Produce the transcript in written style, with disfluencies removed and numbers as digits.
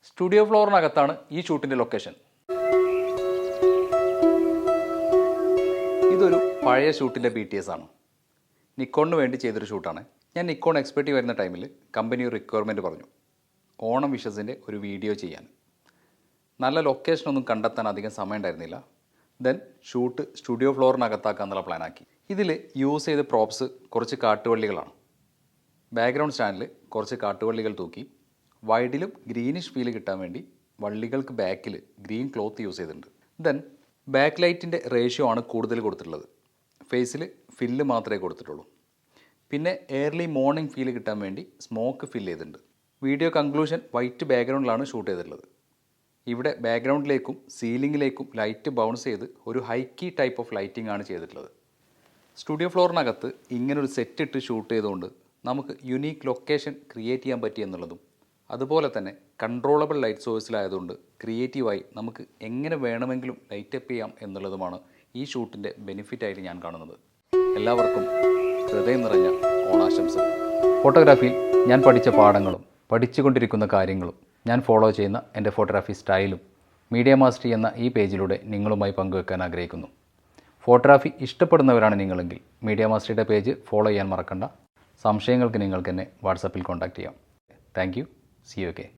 Studio ഫ്ലോറിനകത്താണ് ഈ ഷൂട്ടിൻ്റെ location. ഇതൊരു പഴയ ഷൂട്ടിൻ്റെ BTS ആണ്. നിക്കോണിന് വേണ്ടി ചെയ്തൊരു ഷൂട്ടാണ്. ഞാൻ നിക്കോൺ എക്സ്പെർട്ടി വരുന്ന ടൈമിൽ കമ്പനി ഒരു റിക്വയർമെൻറ്റ് പറഞ്ഞു, ഓണം വിഷസിൻ്റെ ഒരു വീഡിയോ ചെയ്യാൻ. നല്ല ലൊക്കേഷനൊന്നും കണ്ടെത്താൻ അധികം സമയം ഉണ്ടായിരുന്നില്ല. ദെൻ ഷൂട്ട് സ്റ്റുഡിയോ ഫ്ലോറിനകത്താക്കാന്നുള്ള പ്ലാനാക്കി. ഇതിൽ യൂസ് ചെയ്ത പ്രോപ്സ് കുറച്ച് കാട്ടുവള്ളികളാണ്. ബാക്ക്ഗ്രൗണ്ട് സ്റ്റാൻഡിൽ കുറച്ച് കാട്ടുവള്ളികൾ തൂക്കി വൈഡിലും ഗ്രീനിഷ് ഫീൽ കിട്ടാൻ വേണ്ടി വള്ളികൾക്ക് ബാക്കിൽ ഗ്രീൻ ക്ലോത്ത് യൂസ് ചെയ്തിട്ടുണ്ട്. ദെൻ ബാക്ക് ലൈറ്റിൻ്റെ റേഷ്യോ ആണ് കൂടുതൽ കൊടുത്തിട്ടുള്ളത്. ഫേസിൽ ഫില്ല് മാത്രമേ കൊടുത്തിട്ടുള്ളൂ. പിന്നെ ഏർലി മോർണിംഗ് ഫീൽ കിട്ടാൻ വേണ്ടി സ്മോക്ക് ഫില്ല് ചെയ്തിട്ടുണ്ട്. വീഡിയോ കൺക്ലൂഷൻ വൈറ്റ് ബാക്ക്ഗ്രൗണ്ടിലാണ് ഷൂട്ട് ചെയ്തിട്ടുള്ളത്. ഇവിടെ ബാക്ക്ഗ്രൗണ്ടിലേക്കും സീലിങ്ങിലേക്കും ലൈറ്റ് ബൗൺസ് ചെയ്ത് ഒരു ഹൈക്കി ടൈപ്പ് ഓഫ് ലൈറ്റിംഗ് ആണ് ചെയ്തിട്ടുള്ളത്. സ്റ്റുഡിയോ ഫ്ലോറിനകത്ത് ഇങ്ങനൊരു സെറ്റ് ഇട്ട് ഷൂട്ട് ചെയ്തുകൊണ്ട് നമുക്ക് യുണീക്ക് ലൊക്കേഷൻ ക്രിയേറ്റ് ചെയ്യാൻ പറ്റി എന്നുള്ളതും, അതുപോലെ തന്നെ കൺട്രോളബിൾ ലൈറ്റ് സോഴ്സിലായതുകൊണ്ട് ക്രിയേറ്റീവായി നമുക്ക് എങ്ങനെ വേണമെങ്കിലും ലൈറ്റപ്പ് ചെയ്യാം എന്നുള്ളതുമാണ് ഈ ഷൂട്ടിൻ്റെ ബെനിഫിറ്റായിട്ട് ഞാൻ കാണുന്നത്. എല്ലാവർക്കും ഹൃദയം നിറഞ്ഞ ഓണാശംസകൾ. ഫോട്ടോഗ്രാഫിയിൽ ഞാൻ പഠിച്ച പാഠങ്ങളും പഠിച്ചുകൊണ്ടിരിക്കുന്ന കാര്യങ്ങളും ഞാൻ ഫോളോ ചെയ്യുന്ന എൻ്റെ ഫോട്ടോഗ്രാഫി സ്റ്റൈലും മീഡിയ മാസ്റ്ററി എന്ന ഈ പേജിലൂടെ നിങ്ങളുമായി പങ്കുവെക്കാൻ ആഗ്രഹിക്കുന്നു. ഫോട്ടോഗ്രാഫി ഇഷ്ടപ്പെടുന്നവരാണ് നിങ്ങളെങ്കിൽ മീഡിയ മാസ്റ്ററിയുടെ പേജ് ഫോളോ ചെയ്യാൻ മറക്കണ്ട. സംശയങ്ങൾക്ക് നിങ്ങൾക്ക് എന്നെ വാട്സാപ്പിൽ കോൺടാക്റ്റ് ചെയ്യാം. Thank you. See you again.